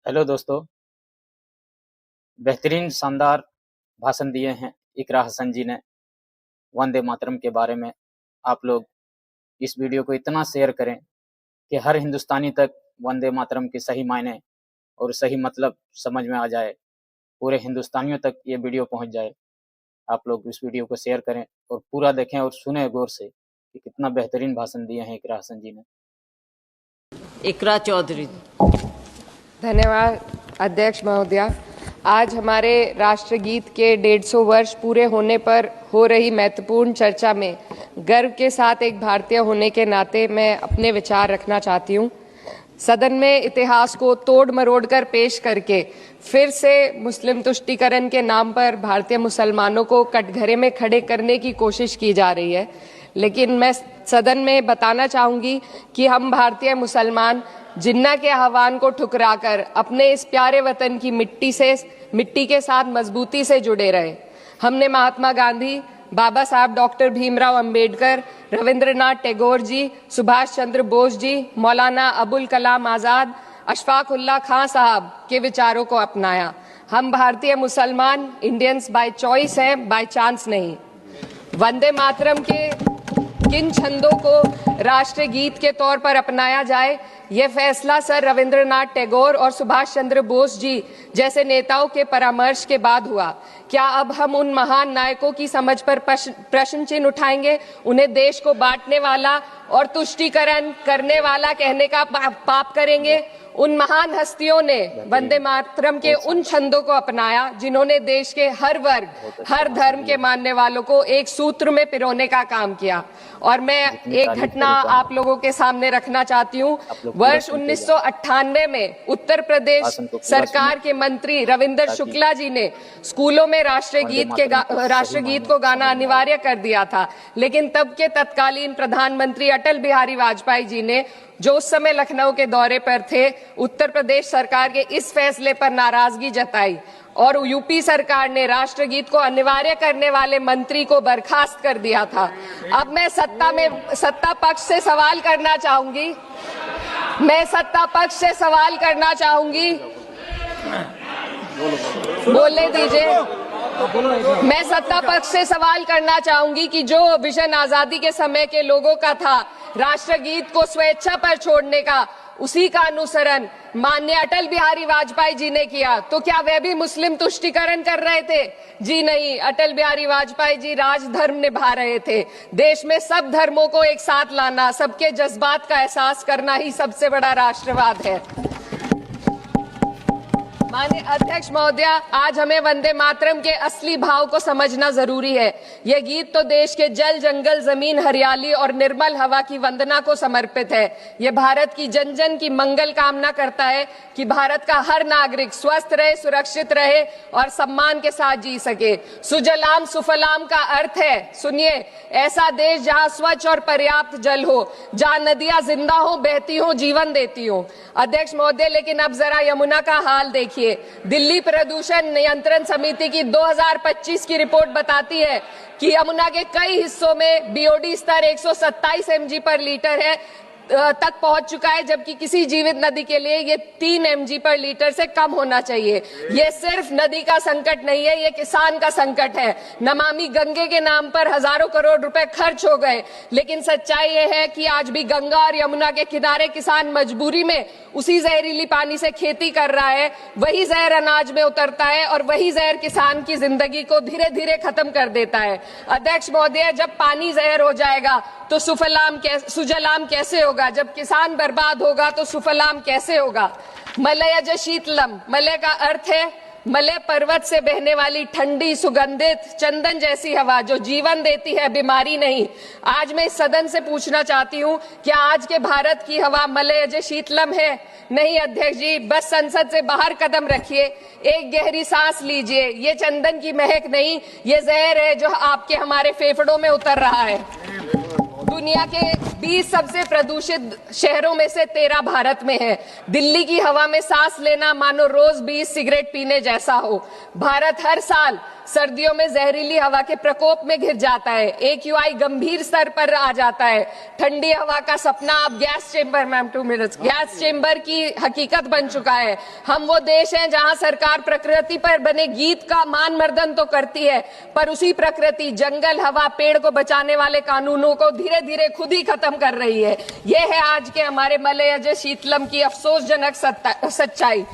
Hello दोस्तों, बेहतरीन शानदार भाषण दिए हैं इकरा हसन जी ने वंदे मातरम के बारे में। आप लोग इस वीडियो को इतना शेयर करें कि हर हिंदुस्तानी तक वंदे मातरम के सही मायने और सही मतलब समझ में आ जाए, पूरे हिंदुस्तानियों तक ये वीडियो पहुंच जाए। आप लोग इस वीडियो को शेयर करें और पूरा देखें और सुने गौर से कि कितना बेहतरीन भाषण दिए हैं इकरा हसन जी ने। इकरा चौधरी। धन्यवाद अध्यक्ष महोदया। आज हमारे राष्ट्रगीत के 150 वर्ष पूरे होने पर हो रही महत्वपूर्ण चर्चा में गर्व के साथ एक भारतीय होने के नाते मैं अपने विचार रखना चाहती हूँ। सदन में इतिहास को तोड़ मरोड़ कर पेश करके फिर से मुस्लिम तुष्टीकरण के नाम पर भारतीय मुसलमानों को कटघरे में खड़े करने की कोशिश की जा रही है, लेकिन मैं सदन में बताना चाहूँगी कि हम भारतीय मुसलमान जिन्ना के आह्वान को ठुकराकर अपने इस प्यारे वतन की मिट्टी के साथ मजबूती से जुड़े रहे। हमने महात्मा गांधी, बाबा साहब डॉक्टर भीमराव अंबेडकर, रविंद्रनाथ टैगोर जी, सुभाष चंद्र बोस जी, मौलाना अबुल कलाम आज़ाद, अशफाक उल्लाह खां साहब के विचारों को अपनाया। हम भारतीय मुसलमान इंडियंस बाय चॉइस हैं, बाय चांस नहीं। वंदे मातरम के किन छंदों को राष्ट्रगीत के तौर पर अपनाया जाए, यह फैसला सर रविंद्रनाथ टैगोर और सुभाष चंद्र बोस जी जैसे नेताओं के परामर्श के बाद हुआ। क्या अब हम उन महान नायकों की समझ पर प्रश्न चिन्ह उठाएंगे? उन्हें देश को बांटने वाला और तुष्टीकरण करने वाला कहने का पाप करेंगे? उन महान हस्तियों ने वंदे मातरम के उन छंदों को अपनाया जिन्होंने देश के हर वर्ग, हर धर्म के मानने वालों को एक सूत्र में पिरोने का काम किया। और मैं एक घटना आप लोगों के सामने रखना चाहती हूँ। वर्ष 1998 में उत्तर प्रदेश सरकार के मंत्री रविंदर शुक्ला जी ने स्कूलों में राष्ट्रगीत को गाना अनिवार्य कर दिया था, लेकिन तब के तत्कालीन प्रधानमंत्री अटल बिहारी वाजपेयी जी ने, जो उस समय लखनऊ के दौरे पर थे, उत्तर प्रदेश सरकार के इस फैसले पर नाराजगी जताई और यूपी सरकार ने राष्ट्रगीत को अनिवार्य करने वाले मंत्री को बर्खास्त कर दिया था। अब मैं सत्ता पक्ष से सवाल करना चाहूंगी। बोलने दीजिए। मैं सत्ता पक्ष से सवाल करना चाहूंगी कि जो विजन आजादी के समय के लोगों का था राष्ट्रगीत को स्वेच्छा पर छोड़ने का, उसी का अनुसरण माननीय अटल बिहारी वाजपेयी जी ने किया, तो क्या वे भी मुस्लिम तुष्टीकरण कर रहे थे? जी नहीं, अटल बिहारी वाजपेयी जी राजधर्म निभा रहे थे। देश में सब धर्मों को एक साथ लाना, सबके जज्बात का एहसास करना ही सबसे बड़ा राष्ट्रवाद है। माननीय अध्यक्ष महोदया, आज हमें वंदे मातरम के असली भाव को समझना जरूरी है। यह गीत तो देश के जल, जंगल, जमीन, हरियाली और निर्मल हवा की वंदना को समर्पित है। यह भारत की जन जन की मंगल कामना करता है कि भारत का हर नागरिक स्वस्थ रहे, सुरक्षित रहे और सम्मान के साथ जी सके। सुजलाम सुफलाम का अर्थ है, सुनिए, ऐसा देश जहां स्वच्छ और पर्याप्त जल हो, जहां नदियां जिंदा हो, बहती हो, जीवन देती हो। अध्यक्ष महोदय, लेकिन अब जरा यमुना का हाल देखिए। दिल्ली प्रदूषण नियंत्रण समिति की 2025 की रिपोर्ट बताती है कि यमुना के कई हिस्सों में बीओडी स्तर 127 mg पर लीटर है तक पहुंच चुका है, जबकि किसी जीवित नदी के लिए ये 3 mg पर लीटर से कम होना चाहिए। ये सिर्फ नदी का संकट नहीं है, ये किसान का संकट है। नमामि गंगे के नाम पर हजारों करोड़ रुपए खर्च हो गए, लेकिन सच्चाई ये है कि आज भी गंगा और यमुना के किनारे किसान मजबूरी में उसी जहरीली पानी से खेती कर रहा है। वही जहर अनाज में उतरता है और वही जहर किसान की जिंदगी को धीरे धीरे खत्म कर देता है। अध्यक्ष महोदय, जब पानी जहर हो जाएगा तो सुजलाम कैसे होगा? जब किसान बर्बाद होगा तो सुफलाम कैसे होगा? मलयज शीतलम, मलय का अर्थ है मलय पर्वत से बहने वाली ठंडी, सुगंधित, चंदन जैसी हवा जो जीवन देती है, बीमारी नहीं। आज मैं इस सदन से पूछना चाहती हूँ, क्या आज के भारत की हवा मलयज शीतलम है? नहीं अध्यक्ष जी, बस संसद से बाहर कदम रखिए, एक गहरी सांस लीजिए। ये चंदन की महक नहीं, ये जहर है जो आपके हमारे फेफड़ों में उतर रहा है। दुनिया के 20 सबसे प्रदूषित शहरों में से 13 भारत में है। दिल्ली की हवा में सांस लेना मानो रोज 20 सिगरेट पीने जैसा हो। भारत हर साल सर्दियों में जहरीली हवा के प्रकोप में घिर जाता है। AQI गंभीर स्तर पर आ जाता है। ठंडी हवा का सपना अब गैस चेंबर की हकीकत बन चुका है। हम वो देश हैं जहां सरकार प्रकृति पर बने गीत का मान मर्दन तो करती है, पर उसी प्रकृति, जंगल, हवा, पेड़ को बचाने वाले कानूनों को धीरे धीरे खुद ही खत्म कर रही है। ये है आज के हमारे मलयज शीतलम की अफसोसजनक सच्चाई।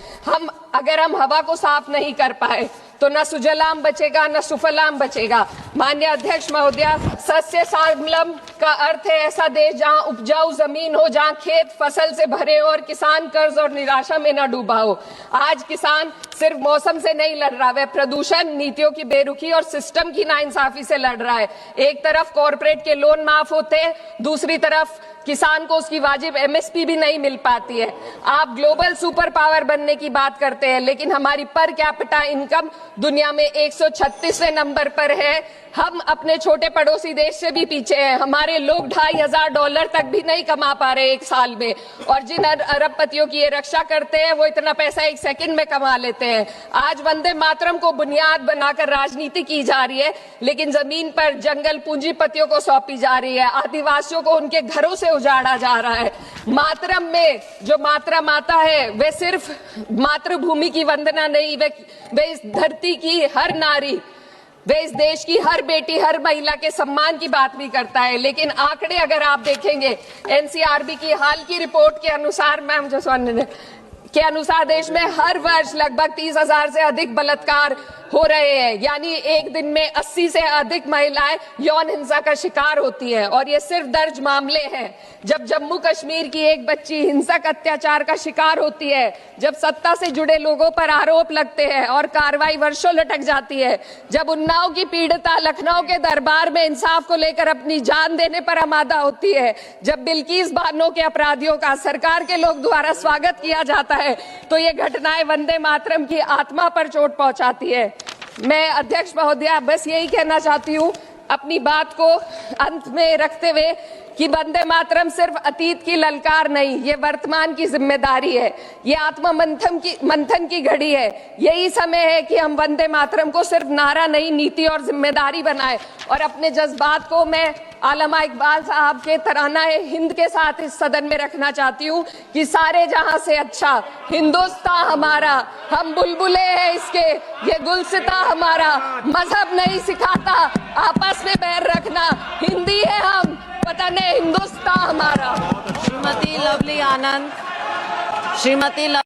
अगर हम हवा को साफ नहीं कर पाए तो न सुजलाम बचेगा न सुफलाम बचेगा। माननीय अध्यक्ष महोदया, सस्य श्यामलम का अर्थ है ऐसा देश जहां उपजाऊ जमीन हो, जहां खेत फसल से भरे हो और किसान कर्ज और निराशा में न डूबा हो। आज किसान सिर्फ मौसम से नहीं लड़ रहा, वह प्रदूषण, नीतियों की बेरुखी और सिस्टम की नाइंसाफी से लड़ रहा है। एक तरफ कॉर्पोरेट के लोन माफ होते हैं, दूसरी तरफ किसान को उसकी वाजिब MSP भी नहीं मिल पाती है। आप ग्लोबल सुपर पावर बनने की बात करते हैं, लेकिन हमारी पर कैपिटा इनकम दुनिया में 136वें नंबर पर है। हम अपने छोटे पड़ोसी देश से भी पीछे हैं। हमारे लोग $2,500 तक भी नहीं कमा पा रहे एक साल में, और जिन अरबपतियों की ये रक्षा करते हैं वो इतना पैसा एक सेकंड में कमा लेते हैं। आज वंदे मातरम को बुनियाद बनाकर राजनीति की जा रही है, लेकिन जमीन पर जंगल पूंजीपतियों को सौंपी जा रही है। आदिवासियों को उनके घरों से उजाड़ा जा रहा है। मातरम में जो मात्रा माता है वे सिर्फ मातृभूमि की वंदना नहीं, वे इस धरती की हर नारी, वे इस देश की हर बेटी, हर महिला के सम्मान की बात भी करता है। लेकिन आंकड़े अगर आप देखेंगे, NCRB की हाल की रिपोर्ट के अनुसार, मैम जसवंत के अनुसार देश में हर वर्ष लगभग 30,000 से अधिक बलात्कार हो रहे हैं। यानी एक दिन में 80 से अधिक महिलाएं यौन हिंसा का शिकार होती हैं, और ये सिर्फ दर्ज मामले हैं। जब जम्मू कश्मीर की एक बच्ची हिंसक अत्याचार का शिकार होती है, जब सत्ता से जुड़े लोगों पर आरोप लगते हैं और कार्रवाई वर्षों लटक जाती है, जब उन्नाव की पीड़िता लखनऊ के दरबार में इंसाफ को लेकर अपनी जान देने पर आमादा होती है, जब बिल्किस बानो के अपराधियों का सरकार के लोग द्वारा स्वागत किया जाता है, तो ये घटनाएं वंदे मातरम की आत्मा पर चोट पहुंचाती है। मैं अध्यक्ष महोदया बस यही कहना चाहती हूँ अपनी बात को अंत में रखते हुए कि वंदे मातरम सिर्फ अतीत की ललकार नहीं, ये वर्तमान की जिम्मेदारी है। ये आत्म मंथन की घड़ी है। यही समय है कि हम वंदे मातरम को सिर्फ नारा नहीं, नीति और जिम्मेदारी बनाए। और अपने जज्बात को मैं आलमा इकबाल साहब के तराना हिंद के साथ इस सदन में रखना चाहती हूँ कि सारे जहां से अच्छा हिंदुस्तान हमारा, हम बुलबुले हैं इसके, ये गुलसिता हमारा, मजहब नहीं सिखाता आपस में बैर रखना, हिंदी है हम, वतन है हिंदुस्तान हमारा। श्रीमती लवली आनंद,